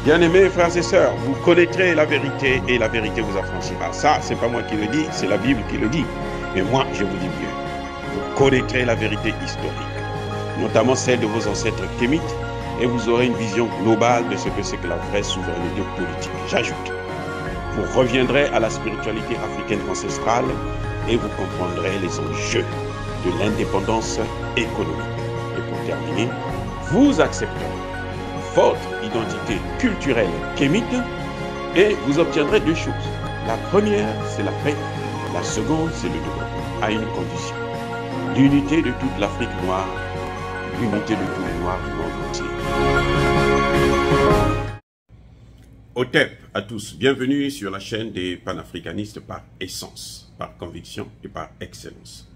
Bien-aimés frères et sœurs, vous connaîtrez la vérité et la vérité vous affranchira. Ça, c'est pas moi qui le dis, c'est la Bible qui le dit. Mais moi, je vous dis mieux. Vous connaîtrez la vérité historique, notamment celle de vos ancêtres kémites, et vous aurez une vision globale de ce que c'est que la vraie souveraineté politique. J'ajoute, vous reviendrez à la spiritualité africaine ancestrale et vous comprendrez les enjeux de l'indépendance économique. Et pour terminer, vous accepterez votre identité culturelle kémite et vous obtiendrez deux choses. La première, c'est la paix. La seconde, c'est le développement, à une condition. L'unité de toute l'Afrique noire, l'unité de tous les Noirs du monde entier. Otep à tous, bienvenue sur la chaîne des panafricanistes par essence, par conviction et par excellence.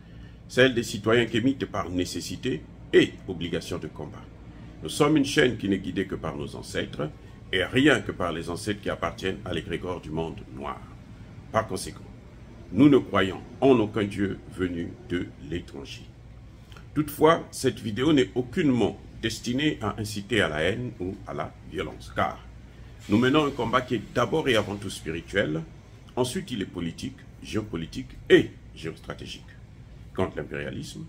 Celle des citoyens kémites par nécessité et obligation de combat. Nous sommes une chaîne qui n'est guidée que par nos ancêtres et rien que par les ancêtres qui appartiennent à l'égrégore du monde noir. Par conséquent, nous ne croyons en aucun Dieu venu de l'étranger. Toutefois, cette vidéo n'est aucunement destinée à inciter à la haine ou à la violence, car nous menons un combat qui est d'abord et avant tout spirituel, ensuite il est politique, géopolitique et géostratégique, contre l'impérialisme,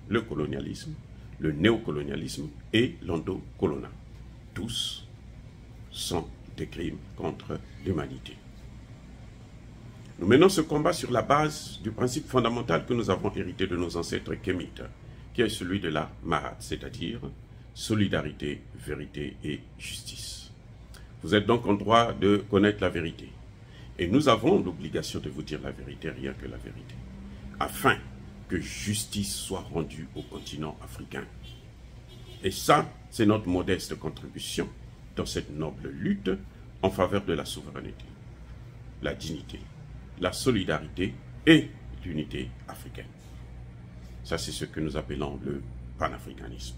le colonialisme, le néocolonialisme et l'endocoloniat. Tous sont des crimes contre l'humanité. Nous menons ce combat sur la base du principe fondamental que nous avons hérité de nos ancêtres kémites, qui est celui de la Mahat, c'est-à-dire solidarité, vérité et justice. Vous êtes donc en droit de connaître la vérité. Et nous avons l'obligation de vous dire la vérité, rien que la vérité, afin que justice soit rendue au continent africain. Et ça, c'est notre modeste contribution dans cette noble lutte en faveur de la souveraineté, la dignité, la solidarité et l'unité africaine. Ça, c'est ce que nous appelons le panafricanisme.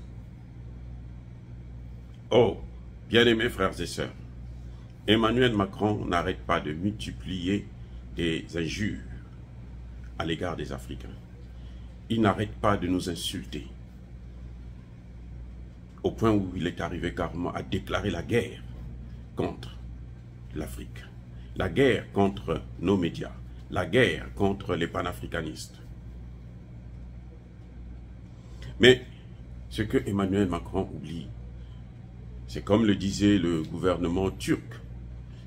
Oh, bien-aimés frères et sœurs, Emmanuel Macron n'arrête pas de multiplier des injures à l'égard des Africains. Il n'arrête pas de nous insulter, au point où il est arrivé carrément à déclarer la guerre contre l'Afrique, la guerre contre nos médias, la guerre contre les panafricanistes. Mais ce que Emmanuel Macron oublie, c'est comme le disait le gouvernement turc,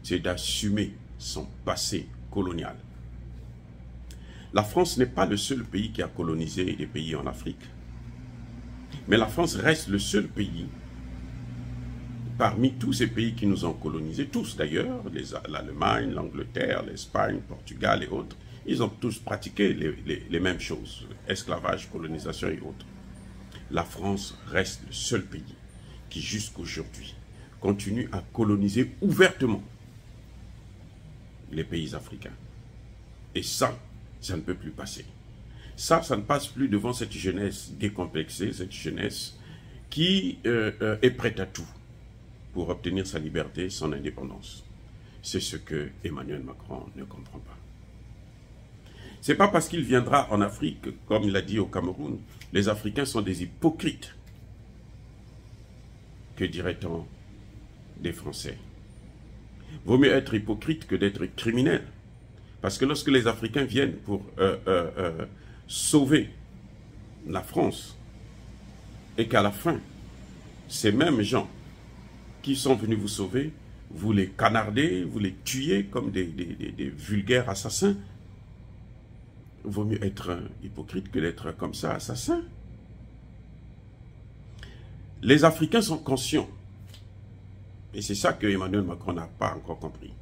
c'est d'assumer son passé colonial. La France n'est pas le seul pays qui a colonisé des pays en Afrique. Mais la France reste le seul pays, parmi tous ces pays qui nous ont colonisés, tous d'ailleurs, l'Allemagne, l'Angleterre, l'Espagne, le Portugal et autres, ils ont tous pratiqué les mêmes choses, esclavage, colonisation et autres. La France reste le seul pays qui jusqu'aujourd'hui continue à coloniser ouvertement les pays africains. Et ça ne peut plus passer. Ça ne passe plus devant cette jeunesse décomplexée, cette jeunesse qui est prête à tout pour obtenir sa liberté, son indépendance. C'est ce que Emmanuel Macron ne comprend pas. Ce n'est pas parce qu'il viendra en Afrique, comme il a dit au Cameroun, les Africains sont des hypocrites. Que dirait-on des Français? Vaut mieux être hypocrite que d'être criminel. Parce que lorsque les Africains viennent pour sauver la France, et qu'à la fin, ces mêmes gens qui sont venus vous sauver, vous les canardez, vous les tuez comme des vulgaires assassins, vaut mieux être hypocrite que d'être comme ça, assassin. Les Africains sont conscients, et c'est ça que Emmanuel Macron n'a pas encore compris.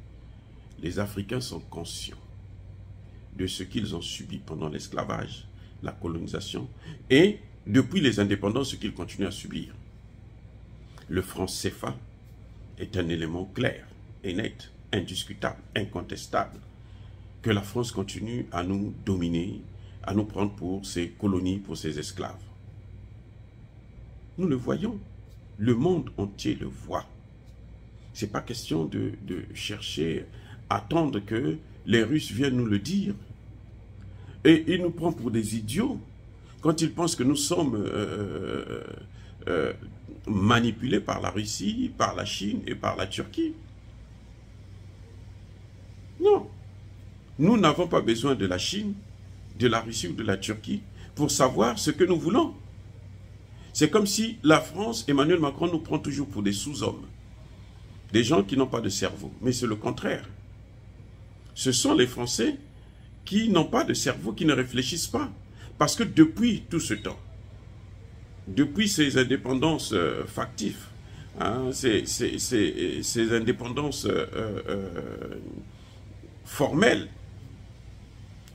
Les Africains sont conscients de ce qu'ils ont subi pendant l'esclavage, la colonisation, et depuis les indépendances, ce qu'ils continuent à subir. Le franc CFA est un élément clair et net, indiscutable, incontestable, que la France continue à nous dominer, à nous prendre pour ses colonies, pour ses esclaves. Nous le voyons, le monde entier le voit. Ce n'est pas question de chercher à attendre que les Russes viennent nous le dire. Et ils nous prennent pour des idiots quand ils pensent que nous sommes manipulés par la Russie, par la Chine et par la Turquie. Non. Nous n'avons pas besoin de la Chine, de la Russie ou de la Turquie pour savoir ce que nous voulons. C'est comme si la France, Emmanuel Macron nous prend toujours pour des sous-hommes. Des gens qui n'ont pas de cerveau. Mais c'est le contraire. Ce sont les Français qui n'ont pas de cerveau, qui ne réfléchissent pas. Parce que depuis tout ce temps, depuis ces indépendances factives, hein, ces indépendances formelles,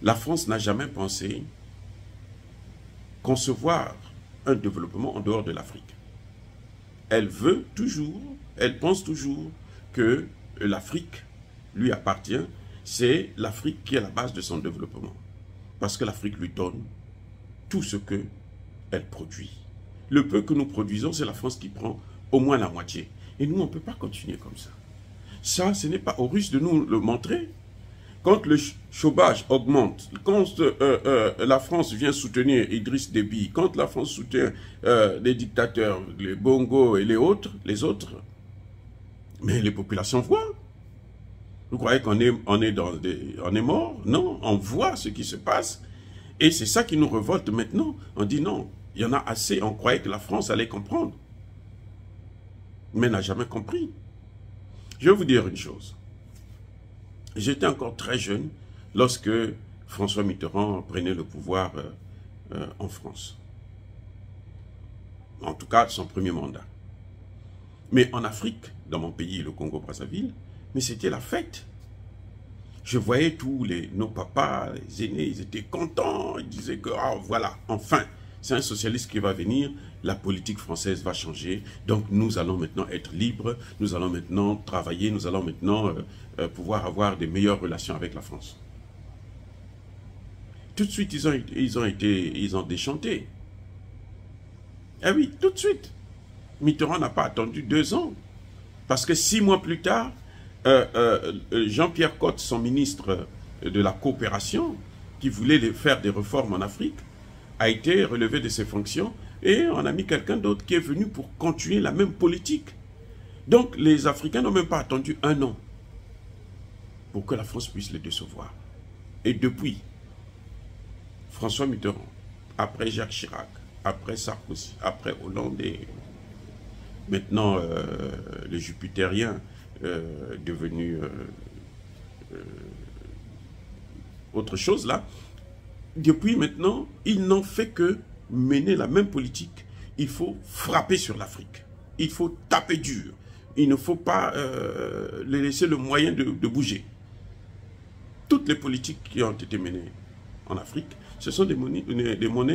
la France n'a jamais pensé concevoir un développement en dehors de l'Afrique. Elle veut toujours, elle pense toujours que l'Afrique lui appartient. C'est l'Afrique qui est la base de son développement. Parce que l'Afrique lui donne tout ce qu'elle produit. Le peu que nous produisons, c'est la France qui prend au moins la moitié. Et nous, on ne peut pas continuer comme ça. Ça, ce n'est pas aux Russes de nous le montrer. Quand le chômage augmente, quand la France vient soutenir Idriss Déby, quand la France soutient les dictateurs, les Bongo et les autres, mais les populations voient. Vous croyez qu'on est, on est mort? Non, on voit ce qui se passe. Et c'est ça qui nous révolte maintenant. On dit non, il y en a assez. On croyait que la France allait comprendre. Mais elle n'a jamais compris. Je vais vous dire une chose. J'étais encore très jeune lorsque François Mitterrand prenait le pouvoir en France. En tout cas, son premier mandat. Mais en Afrique, dans mon pays, le Congo-Brazzaville, mais c'était la fête. Je voyais tous nos papas, les aînés, ils étaient contents. Ils disaient que, oh, voilà, enfin, c'est un socialiste qui va venir, la politique française va changer. Donc nous allons maintenant être libres, nous allons maintenant travailler, nous allons maintenant pouvoir avoir des meilleures relations avec la France. Tout de suite, ils ont déchanté. Ah oui, tout de suite. Mitterrand n'a pas attendu 2 ans. Parce que 6 mois plus tard, Jean-Pierre Cot, son ministre de la coopération, qui voulait faire des réformes en Afrique, a été relevé de ses fonctions et on a mis quelqu'un d'autre qui est venu pour continuer la même politique. Donc les Africains n'ont même pas attendu 1 an pour que la France puisse les décevoir. Et depuis, François Mitterrand, après Jacques Chirac, après Sarkozy, après Hollande et maintenant les Jupitériens devenus autre chose là, depuis maintenant, ils n'ont fait que mener la même politique. Il faut frapper sur l'Afrique. Il faut taper dur. Il ne faut pas les laisser le moyen de bouger. Toutes les politiques qui ont été menées en Afrique, ce sont des monnaies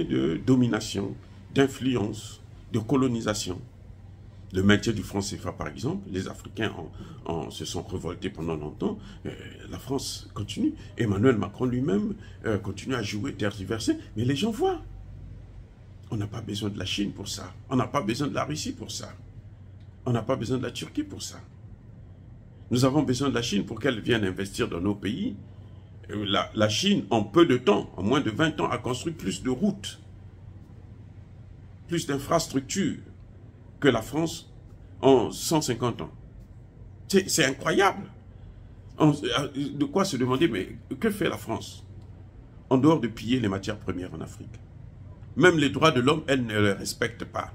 de domination, d'influence, de colonisation. Le maintien du franc CFA, par exemple, les Africains se sont révoltés pendant longtemps. La France continue. Emmanuel Macron lui-même continue à jouer, tergiverser. Mais les gens voient. On n'a pas besoin de la Chine pour ça. On n'a pas besoin de la Russie pour ça. On n'a pas besoin de la Turquie pour ça. Nous avons besoin de la Chine pour qu'elle vienne investir dans nos pays. La Chine, en peu de temps, en moins de 20 ans, a construit plus de routes, plus d'infrastructures que la France en 150 ans. C'est incroyable. De quoi se demander, mais que fait la France en dehors de piller les matières premières en Afrique? Même les droits de l'homme, elle ne les respecte pas.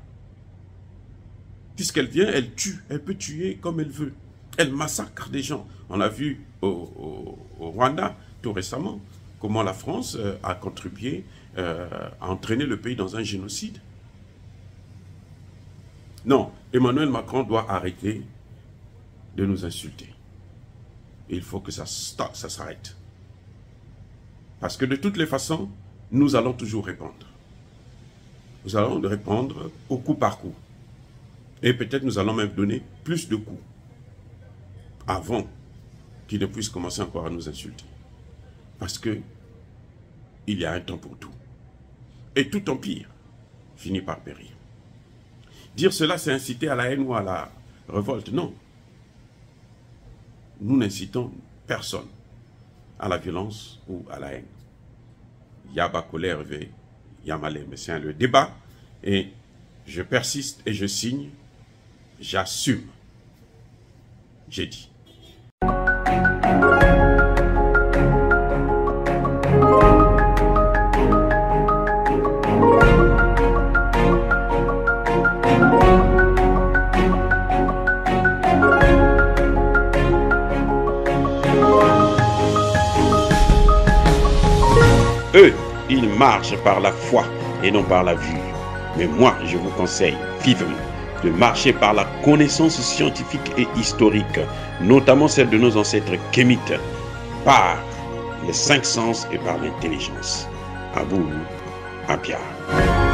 Puisqu'elle vient, elle tue. Elle peut tuer comme elle veut. Elle massacre des gens. On l'a vu au Rwanda tout récemment, comment la France a contribué à entraîner le pays dans un génocide. Non, Emmanuel Macron doit arrêter de nous insulter. Il faut que ça s'arrête. Parce que de toutes les façons, nous allons toujours répondre. Nous allons répondre au coup par coup. Et peut-être nous allons même donner plus de coups avant qu'il ne puisse commencer encore à nous insulter. Parce que il y a un temps pour tout. Et tout empire finit par périr. Dire cela, c'est inciter à la haine ou à la révolte. Non. Nous n'incitons personne à la violence ou à la haine. Yaba colère, Yamalé, mais c'est le débat. Et Je persiste et je signe. J'assume. J'ai dit. Eux, ils marchent par la foi et non par la vue. Mais moi, je vous conseille vivement de marcher par la connaissance scientifique et historique, notamment celle de nos ancêtres kémites, par les 5 sens et par l'intelligence. À vous, à Pierre.